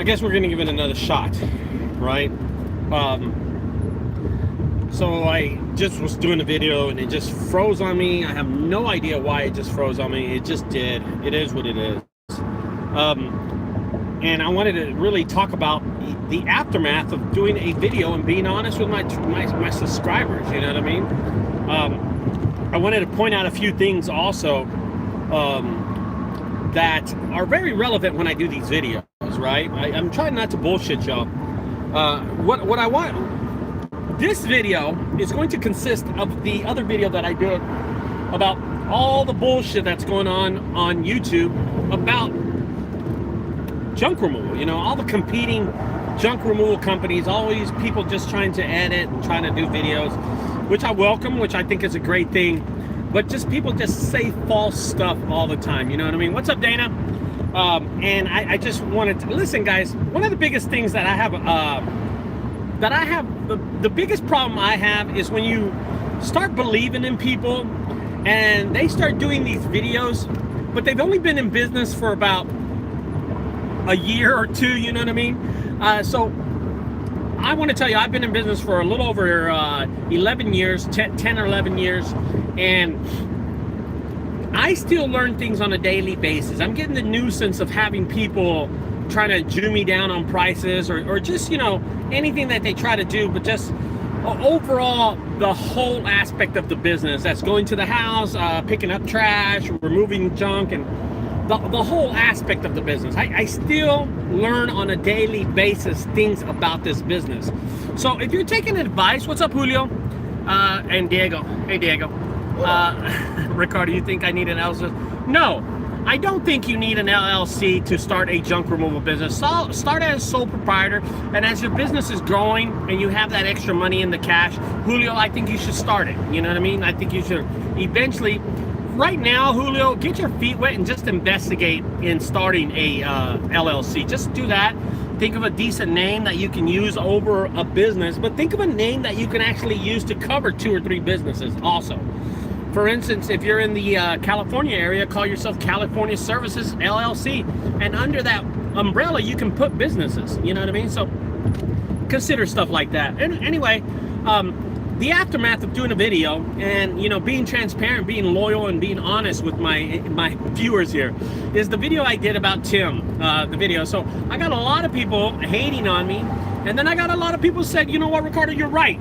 I guess we're gonna give it another shot, right? So I just was doing a video and it just froze on me. I have no idea why it just froze on me. It just did. It is what it is. And I wanted to really talk about the aftermath of doing a video and being honest with my subscribers. You know what I mean? I wanted to point out a few things also that are very relevant when I do these videos. Right? I'm trying not to bullshit y'all. What I want. This video is going to consist of the other video that I did about all the bullshit that's going on YouTube about junk removal. You know, all the competing junk removal companies, all these people just trying to edit and trying to do videos, which I welcome, which I think is a great thing. But just people just say false stuff all the time. You know what I mean? What's up, Dana? And I just wanted to listen, guys. One of the biggest things that I have, the biggest problem I have is when you start believing in people and they start doing these videos, but they've only been in business for about a year or two, you know what I mean? So I want to tell you, I've been in business for a little over 11 years, 10 or 11 years, and I still learn things on a daily basis. I'm getting the nuisance of having people trying to Jew me down on prices or just, you know, anything that they try to do, but just overall, the whole aspect of the business that's going to the house, picking up trash, removing junk, and the whole aspect of the business. I still learn on a daily basis things about this business. So if you're taking advice, what's up, Julio? And Diego. Hey, Diego. Ricardo, you think I need an LLC? No, I don't think you need an LLC to start a junk removal business. Start as sole proprietor, and as your business is growing and you have that extra money in the cash, Julio, I think you should start it. You know what I mean? I think you should eventually. Right now, Julio, get your feet wet and just investigate in starting a LLC. Just do that. Think of a decent name that you can use over a business, but think of a name that you can actually use to cover 2 or 3 businesses also. For instance, if you're in the California area, call yourself California Services LLC, and under that umbrella, you can put businesses. You know what I mean? So consider stuff like that. And anyway, the aftermath of doing a video and, you know, being transparent, being loyal, and being honest with my viewers here is the video I did about Tim, the video. So I got a lot of people hating on me, and then I got a lot of people said, you know what, Ricardo, you're right.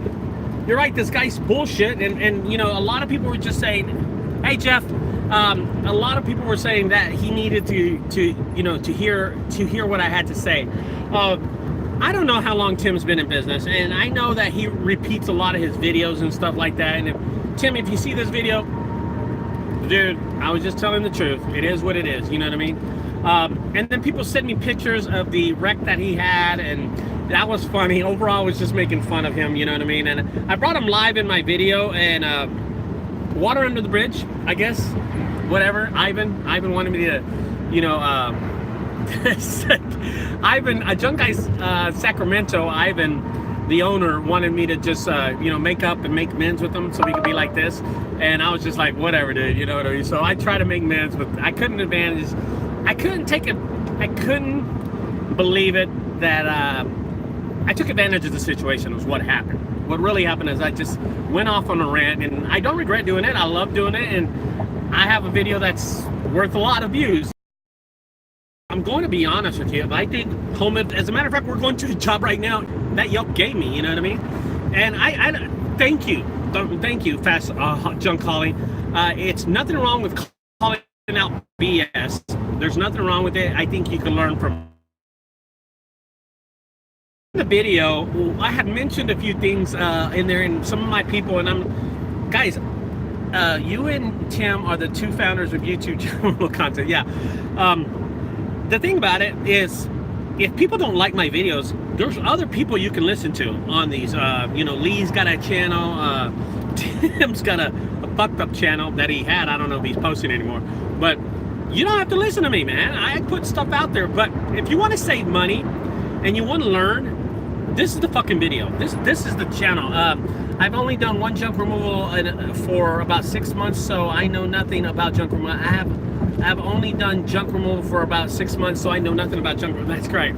You're right, this guy's bullshit. And you know, a lot of people were just saying, hey, Jeff, a lot of people were saying that he needed to you know, to hear what I had to say. I don't know how long Tim's been in business, and I know that he repeats a lot of his videos and stuff like that. And Tim, if you see this video, dude, I was just telling the truth. It is what it is, you know what I mean? And then people sent me pictures of the wreck that he had, and that was funny. Overall, I was just making fun of him, you know what I mean? And I brought him live in my video, and water under the bridge, I guess, whatever. Ivan wanted me to, you know, Ivan, JunkGuys Sacramento, Ivan, the owner, wanted me to just, you know, make up and make amends with him so we could be like this. And I was just like, whatever, dude, you know what I mean? So I try to make amends, but I couldn't take it. I couldn't believe it that I took advantage of the situation was what happened. What really happened is I just went off on a rant, and I don't regret doing it. I love doing it, and I have a video that's worth a lot of views. I'm going to be honest with you. I think home, as a matter of fact, we're going to a job right now that Yelp gave me, you know what I mean? And I thank you, fast junk calling. It's nothing wrong with calling out BS. There's nothing wrong with it. I think you can learn from the video. I had mentioned a few things in there, and some of my people, and guys, you and Tim are the 2 founders of YouTube channel content. Yeah. The thing about it is, if people don't like my videos, there's other people you can listen to on these. You know, Lee's got a channel. Tim's got a fucked up channel that he had. I don't know if he's posting anymore. But you don't have to listen to me, man. I put stuff out there. But if you want to save money and you want to learn, this is the fucking video. This is the channel. I've only done 1 junk removal for about 6 months, so I know nothing about junk removal. I've only done junk removal for about 6 months, so I know nothing about junk removal. That's great.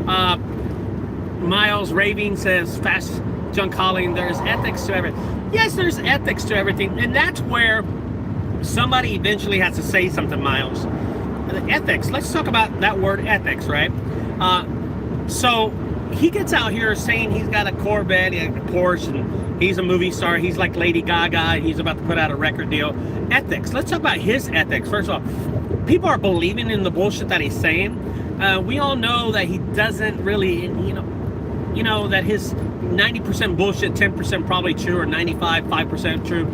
Miles Raving says, fast junk hauling, there's ethics to everything. Yes, there's ethics to everything, and that's where somebody eventually has to say something, Miles. Ethics, let's talk about that word ethics, right? So he gets out here saying he's got a Corvette, he has a Porsche, and he's a movie star, he's like Lady Gaga, and he's about to put out a record deal. Ethics, let's talk about his ethics. First of all, people are believing in the bullshit that he's saying. We all know that he doesn't really, you know that his 90% bullshit, 10% probably true, or 5% true.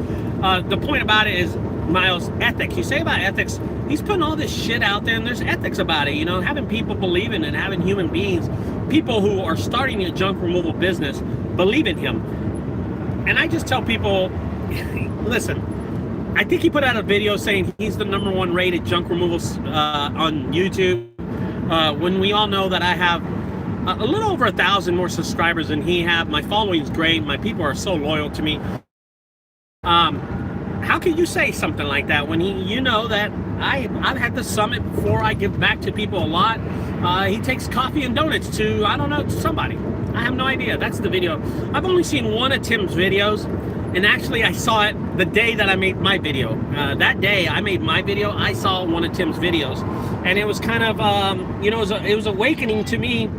The point about it is, Miles, ethics. You say about ethics, he's putting all this shit out there, and there's ethics about it, having people believe in it, having human beings, people who are starting a junk removal business, believe in him. And I just tell people, listen, I think he put out a video saying he's the #1 rated junk removal on YouTube, when we all know that I have a little over 1,000 more subscribers than he have. My following's great. My people are so loyal to me. How can you say something like that when you know that I've had the summit before? I give back to people a lot. He takes coffee and donuts to, I don't know, to somebody. I have no idea. That's the video. I've only seen one of Tim's videos, and actually I saw it the day that I made my video. That day I made my video, I saw one of Tim's videos, and it was kind of, it was awakening to me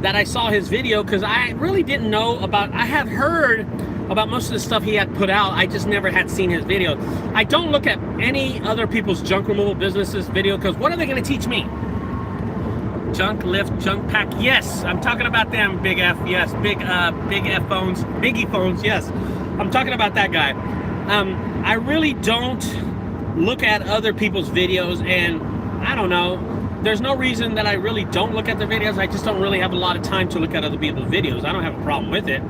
that I saw his video, because I really didn't know about, I had heard about most of the stuff he had put out. I just never had seen his video. I don't look at any other people's junk removal businesses video, because what are they going to teach me? Junk lift, junk pack. Yes, I'm talking about them. Big F. Yes, big F phones, biggie phones. Yes, I'm talking about that guy. I really don't look at other people's videos, and I don't know. There's no reason that I really don't look at the videos. I just don't really have a lot of time to look at other people's videos. I don't have a problem with it.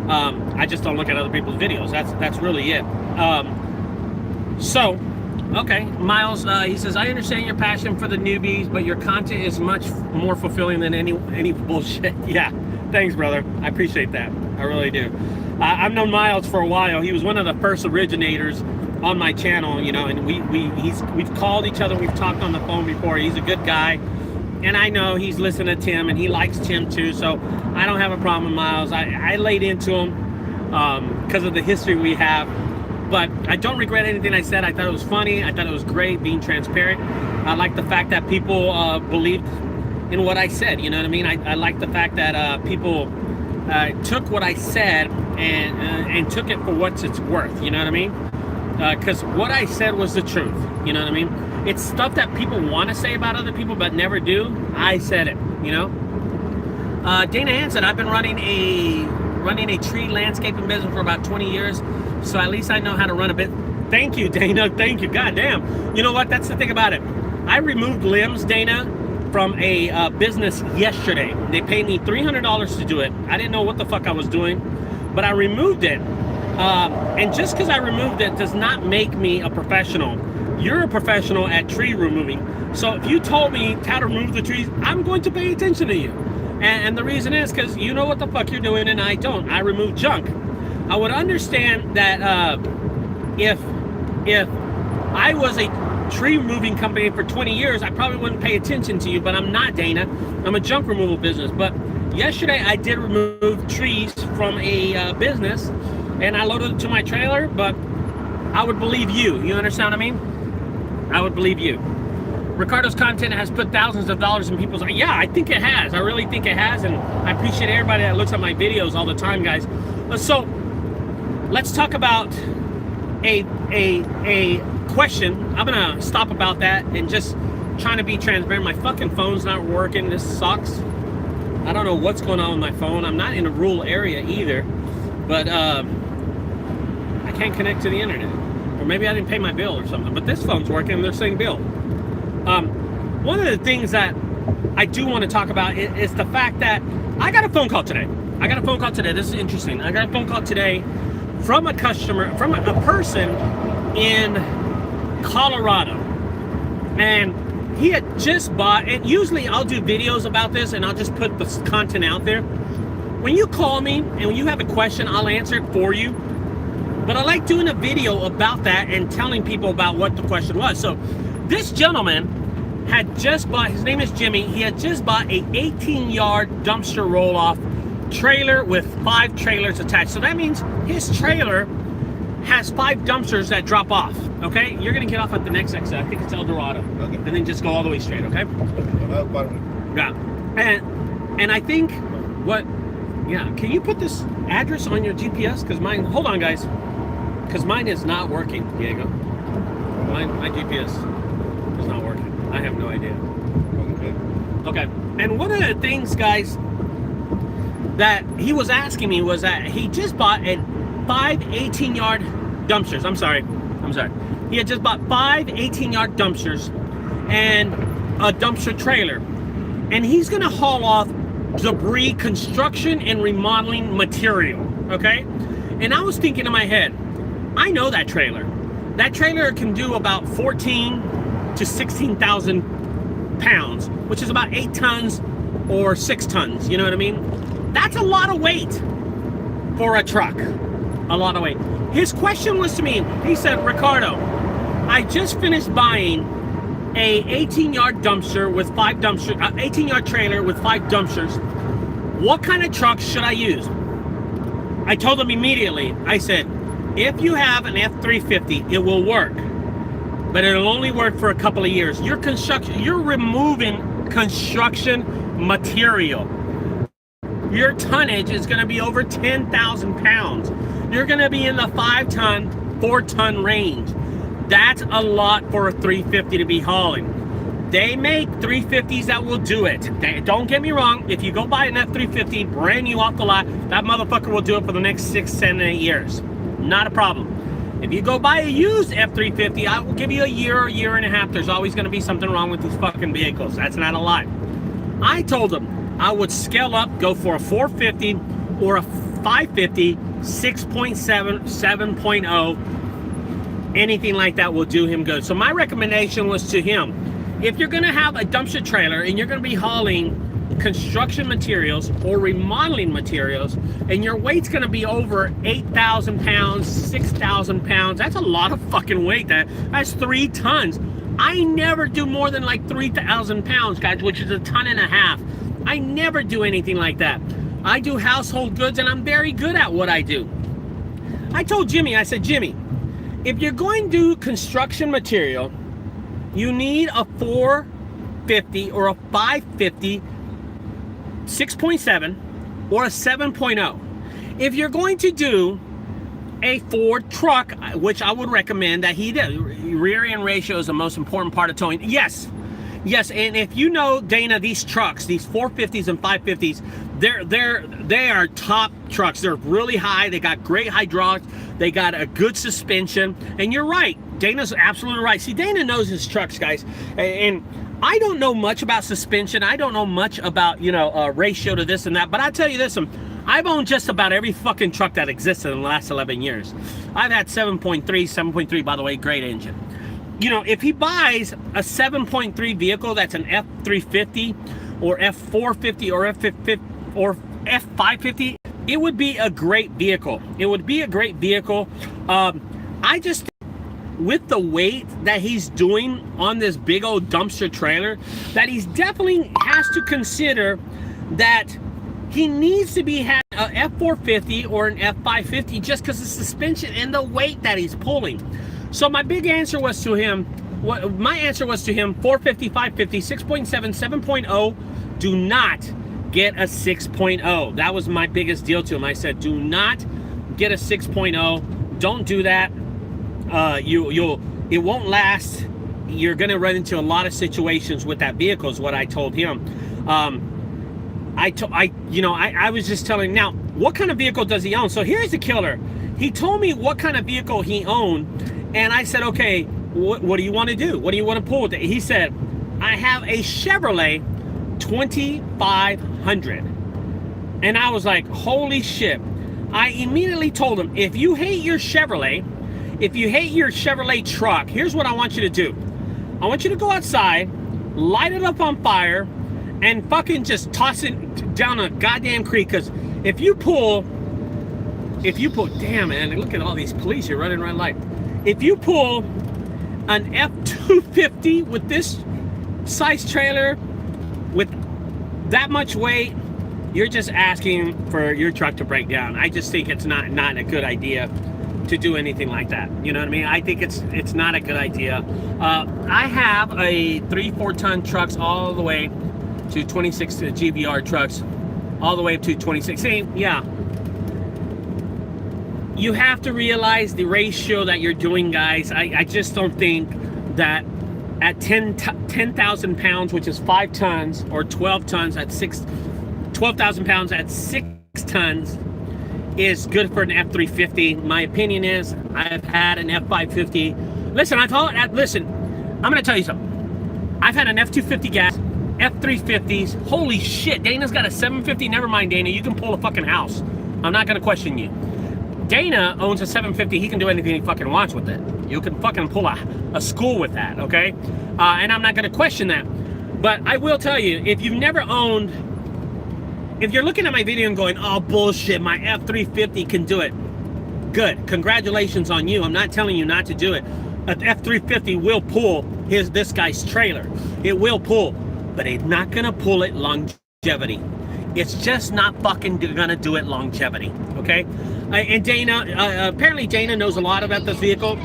I just don't look at other people's videos. That's really it. Okay, Miles, he says, I understand your passion for the newbies, but your content is much more fulfilling than any bullshit. Yeah, thanks, brother. I appreciate that. I really do. I've known Miles for a while. He was one of the first originators on my channel, and we've called each other. We've talked on the phone before. He's a good guy. And I know he's listening to Tim, and he likes Tim too, so I don't have a problem with Miles. I laid into him because of the history we have, but I don't regret anything I said. I thought it was funny. I thought it was great being transparent. I like the fact that people believed in what I said, you know what I mean? I like the fact that people took what I said and took it for what it's worth, you know what I mean? Because what I said was the truth, you know what I mean? It's stuff that people want to say about other people but never do. I said it, Dana Hansen, I've been running a tree landscaping business for about 20 years, so at least I know how to run a bit. Thank you, Dana. Thank you. God damn. You know what? That's the thing about it. I removed limbs, Dana, from a business yesterday. They paid me $300 to do it. I didn't know what the fuck I was doing, but I removed it. And just because I removed it does not make me a professional. You're a professional at tree removing. So if you told me how to remove the trees, I'm going to pay attention to you. And the reason is because you know what the fuck you're doing and I don't. I remove junk. I would understand that if I was a tree removing company for 20 years, I probably wouldn't pay attention to you, but I'm not, Dana. I'm a junk removal business. But yesterday I did remove trees from a business, and I loaded it to my trailer, but I would believe you. You understand what I mean? I would believe you. Ricardo's content has put thousands of dollars in people's... Yeah, I think it has. I really think it has, and I appreciate everybody that looks at my videos all the time, guys. So, let's talk about a question. I'm gonna stop about that and just trying to be transparent. My fucking phone's not working. This sucks. I don't know what's going on with my phone. I'm not in a rural area either, but I can't connect to the internet. Or maybe I didn't pay my bill or something, but this phone's working and they're saying bill. One of the things that I do want to talk about is the fact that I got a phone call today. This is interesting. I got a phone call today from a customer, from a person in Colorado. And he had just bought, and usually I'll do videos about this and I'll just put the content out there. When you call me and when you have a question, I'll answer it for you. But I like doing a video about that and telling people about what the question was. So this gentleman had just bought, his name is Jimmy, he had just bought a 18-yard dumpster roll-off trailer with 5 trailers attached. So that means his trailer has 5 dumpsters that drop off, okay? You're gonna get off at the next exit. I think it's El Dorado. Okay. And then just go all the way straight, okay? Yeah. And I think can you put this address on your GPS? Because mine, hold on guys, because mine is not working, Diego. My GPS is not working. I have no idea. Okay. And one of the things, guys, that he was asking me was that he just bought 5 18-yard dumpsters. I'm sorry. He had just bought 5 18-yard dumpsters and a dumpster trailer. And he's going to haul off debris, construction, and remodeling material, okay? And I was thinking in my head, I know that trailer. That trailer can do about 14 to 16,000 pounds, which is about 8 tons or 6 tons, you know what I mean? That's a lot of weight for a truck, a lot of weight. His question was to me, he said, Ricardo, I just finished buying a 18-yard dumpster with 5 dumpsters, 18-yard trailer with 5 dumpsters. What kind of truck should I use? I told him immediately, I said, if you have an F350, it will work, but it'll only work for a couple of years. You're removing construction material. Your tonnage is going to be over 10,000 pounds. You're going to be in the 5-ton, 4-ton range. That's a lot for a 350 to be hauling. They make 350s that will do it. Don't get me wrong, if you go buy an F350 brand new off the lot, that motherfucker will do it for the next 6, 7, 8 years. Not a problem. If you go buy a used F350, I will give you a year or a year and a half. There's always going to be something wrong with these fucking vehicles. That's not a lie. I told them I would scale up, go for a 450 or a 550, 6.7, 7.0. Anything like that will do him good. So my recommendation was to him, if you're going to have a dumpster trailer and you're going to be hauling construction materials or remodeling materials and your weight's going to be over 8,000 pounds, 6,000 pounds, that's a lot of fucking weight. That's 3 tons. I never do more than like 3,000 pounds, guys, which is a ton and a half. I never do anything like that. I do household goods and I'm very good at what I do. I told Jimmy, I said, Jimmy, if you're going to do construction material, you need a 450 or a 550, 6.7 or a 7.0. If you're going to do a Ford truck, which I would recommend that he does, rear end ratio is the most important part of towing. Yes, and if you know, Dana, these trucks, these 450s and 550s, they are top trucks. They're really high. They got great hydraulics. They got a good suspension. And you're right. Dana's absolutely right. See, Dana knows his trucks, guys. And I don't know much about suspension. I don't know much about, ratio to this and that. But I tell you this, I've owned just about every fucking truck that existed in the last 11 years. I've had 7.3, by the way, great engine. If he buys a 7.3 vehicle that's an F350 or F450 or F550 or F550, it would be a great vehicle. It would be a great vehicle. I just, with the weight that he's doing on this big old dumpster trailer, that he's definitely has to consider that he needs to be had an F450 or an F550 just because of the suspension and the weight that he's pulling. So my big answer was to him, 450, 550, 6.7, 7.0, do not get a 6.0. That was my biggest deal to him. I said, do not get a 6.0. Don't do that. It won't last. You're gonna run into a lot of situations with that vehicle is what I told him. I was just telling, now, what kind of vehicle does he own? So here's the killer. He told me what kind of vehicle he owned, and I said, okay, what do you want to do? What do you want to pull with it? He said, I have a Chevrolet 2500. And I was like, holy shit. I immediately told him, if you hate your Chevrolet truck, here's what I want you to do. I want you to go outside, light it up on fire, and fucking just toss it down a goddamn creek. Because if you pull, damn, man, look at all these police here running around light. If you pull an F250 with this size trailer with that much weight, you're just asking for your truck to break down. I just think it's not a good idea to do anything like that. You know what I mean? I think it's not a good idea. I have a 3-4 ton trucks all the way to 26 GVR trucks, all the way up to 2016. Yeah. You have to realize the ratio that you're doing, guys. I just don't think that at 10,000 pounds, which is 5 tons, or 12 tons at 12,000 pounds at 6 tons is good for an F350. My opinion is I've had an F550. Listen, listen, I'm gonna tell you something. I've had an F250 gas, F350s. Holy shit, Dana's got a 750. Never mind, Dana, you can pull a fucking house. I'm not gonna question you. Dana owns a 750. He can do anything he fucking wants with it. You can fucking pull a school with that, okay? And I'm not gonna question that. But I will tell you, if you've never owned, if you're looking at my video and going, oh bullshit, my F350 can do it, good, congratulations on you. I'm not telling you not to do it. An F350 will pull this guy's trailer. It will pull, but it's not gonna pull it longevity. It's just not fucking gonna do it longevity, okay? And Dana, apparently Dana knows a lot about this vehicle,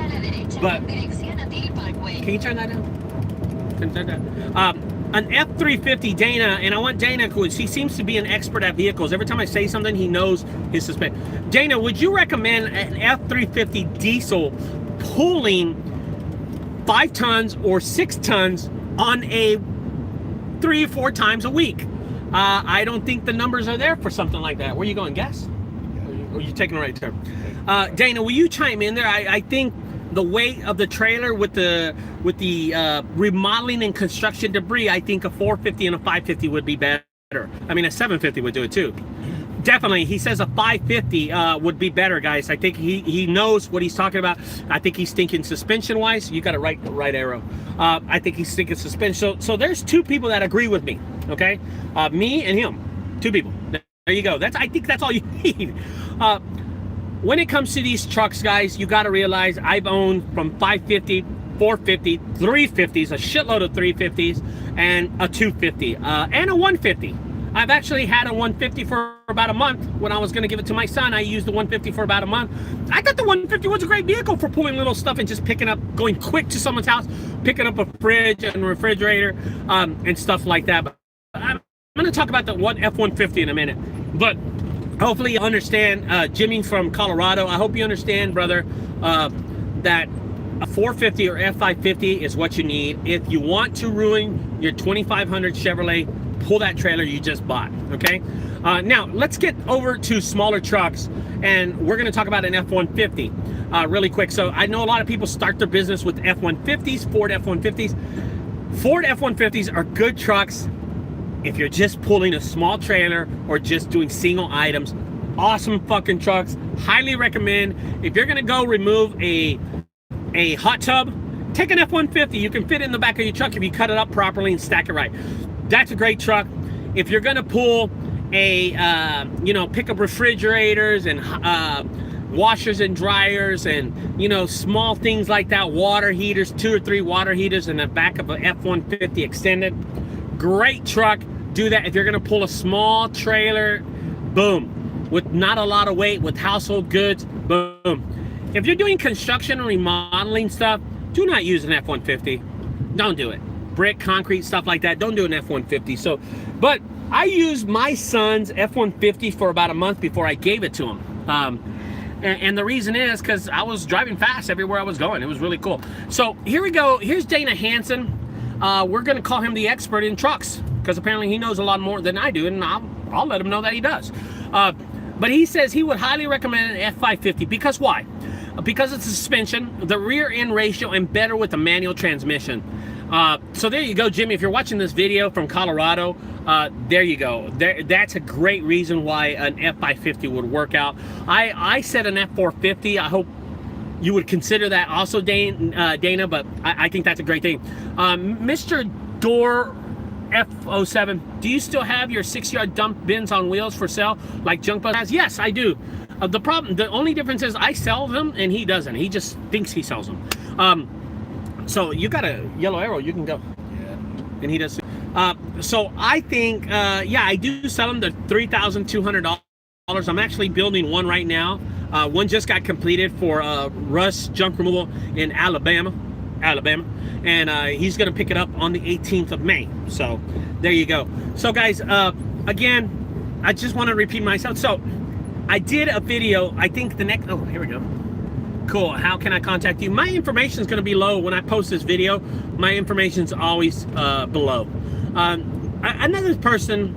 but can you turn that down? Can you turn that down? An F350, Dana, and I want Dana, because he seems to be an expert at vehicles. Every time I say something, he knows his suspension. Dana, would you recommend an F350 diesel pulling 5 tons or 6 tons on a 3 or 4 times a week? I don't think the numbers are there for something like that. Where are you going, gas? Or are you taking a right turn? Dana, will you chime in there? I think the weight of the trailer with the remodeling and construction debris, I think a 450 and a 550 would be better. I mean, a 750 would do it too. Definitely, he says a 550 would be better, guys. I think he knows what he's talking about. I think he's thinking suspension-wise. You got a right arrow. I think he's thinking suspension. So there's 2 people that agree with me, okay? Me and him, 2 people. There you go. I think that's all you need. When it comes to these trucks, guys, you got to realize I've owned from 550, 450, 350s, a shitload of 350s, and a 250, and a 150. I've actually had a 150 for about a month. When I was going to give it to my son, I used the 150 for about a month. I thought the 150 was a great vehicle for pulling little stuff and just picking up, going quick to someone's house, picking up a fridge and refrigerator, and stuff like that. But I'm going to talk about the F-150 in a minute. But hopefully you understand, Jimmy from Colorado, I hope you understand, brother, that a 450 or F550 is what you need. If you want to ruin your 2500 Chevrolet, pull that trailer you just bought, okay? Now, let's get over to smaller trucks, and we're gonna talk about an F-150 really quick. So I know a lot of people start their business with F-150s, Ford F-150s. Ford F-150s are good trucks if you're just pulling a small trailer or just doing single items. Awesome fucking trucks, highly recommend. If you're gonna go remove a hot tub, take an F-150. You can fit it in the back of your truck if you cut it up properly and stack it right. That's a great truck. If you're gonna pull a, pick up refrigerators and washers and dryers and, small things like that, water heaters, 2 or 3 water heaters in the back of an F-150 extended, great truck. Do that. If you're gonna pull a small trailer, boom, with not a lot of weight, with household goods, boom. If you're doing construction and remodeling stuff, do not use an F-150. Don't do it. Brick, concrete, stuff like that. Don't do an F-150. So, but I used my son's F-150 for about a month before I gave it to him. And the reason is because I was driving fast everywhere I was going. It was really cool. So here we go. Here's Dana Hansen. We're going to call him the expert in trucks because apparently he knows a lot more than I do, and I'll let him know that he does. But he says he would highly recommend an F-550 because why? Because it's a suspension, the rear end ratio, and better with a manual transmission. So there you go, Jimmy. If you're watching this video from Colorado, there you go. That's a great reason why an F550 would work out. I said an F450. I hope you would consider that also, Dana, but I think that's a great thing. Mr. Door F07, do you still have your 6-yard dump bins on wheels for sale like JunkGuys has? Yes, I do. The only difference is I sell them and he doesn't. He just thinks he sells them. So you got a yellow arrow, you can go. Yeah. and he does. So I think, yeah, I do sell them the $3,200. I'm actually building one right now. One just got completed for Russ Junk Removal in Alabama, and he's gonna pick it up on the 18th of May. So there you go. So guys, again, I just want to repeat myself. So I did a video, I think the next, oh, here we go. Cool. How can I contact you? My information is going to be below when I post this video. My information is always below. Another person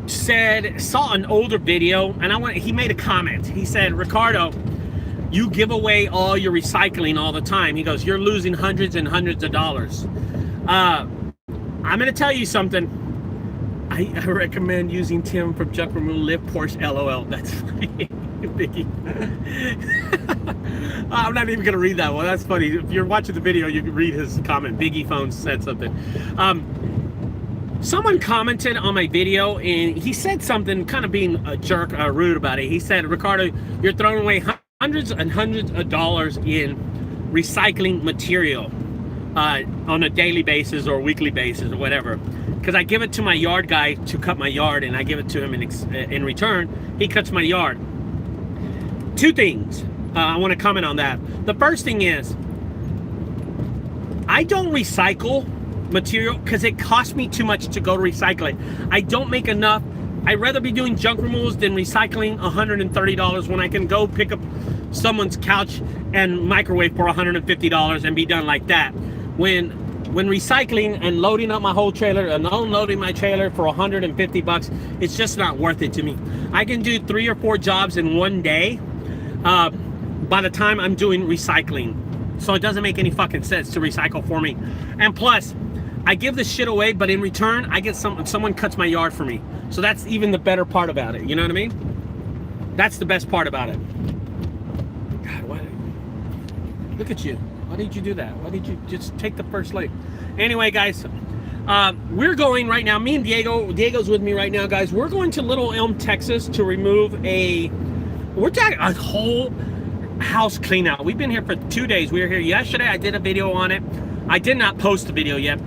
saw an older video, and he made a comment. He said, Ricardo, you give away all your recycling all the time. He goes, you're losing hundreds and hundreds of dollars. I'm going to tell you something. I recommend using Tim from Junk Removal Live Porsche LOL. That's funny. Biggie. I'm not even gonna read that one. That's funny. If you're watching the video, you can read his comment. Biggie Phone said something. Someone commented on my video, and he said something kind of being a jerk, rude about it. He said, Ricardo, you're throwing away hundreds and hundreds of dollars in recycling material on a daily basis or weekly basis or whatever. Because I give it to my yard guy to cut my yard, and I give it to him in return. He cuts my yard. Two things I want to comment on that. The first thing is, I don't recycle material because it costs me too much to go to recycle it. I don't make enough. I'd rather be doing junk removals than recycling $130 when I can go pick up someone's couch and microwave for $150 and be done like that. When recycling and loading up my whole trailer and unloading my trailer for $150, it's just not worth it to me. I can do 3 or 4 jobs in one day by the time I'm doing recycling. So it doesn't make any fucking sense to recycle for me. And plus, I give this shit away, but in return, I get someone cuts my yard for me. So that's even the better part about it. You know what I mean? That's the best part about it. God, why? Look at you. Why did you do that? Why did you just take the first leg? Anyway, guys, we're going right now. Me and Diego's with me right now, guys. We're going to Little Elm, Texas to remove we're talking a whole house clean out. We've been here for 2 days. We were here yesterday. I did a video on it. I did not post the video yet.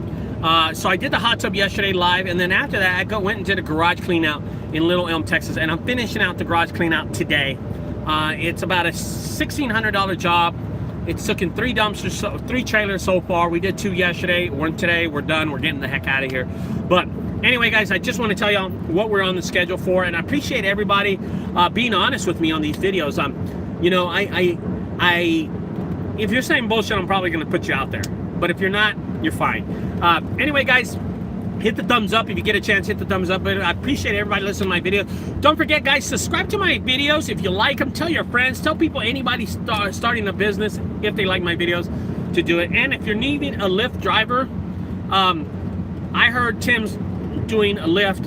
So I did the hot tub yesterday live, and then after that, I went and did a garage clean out in Little Elm, Texas, and I'm finishing out the garage clean out today. It's about a $1,600 job. It's taken 3 dumpsters, 3 trailers so far. We did 2 yesterday, 1 today. We're done. We're getting the heck out of here. But anyway, guys, I just want to tell y'all what we're on the schedule for, and I appreciate everybody being honest with me on these videos. You know, if you're saying bullshit, I'm probably going to put you out there. But if you're not, you're fine. Anyway, guys, hit the thumbs up. If you get a chance, hit the thumbs up. I appreciate everybody listening to my videos. Don't forget, guys, subscribe to my videos. If you like them, tell your friends. Tell people, anybody starting a business, if they like my videos, to do it. And if you're needing a Lyft driver, I heard Tim's doing a Lyft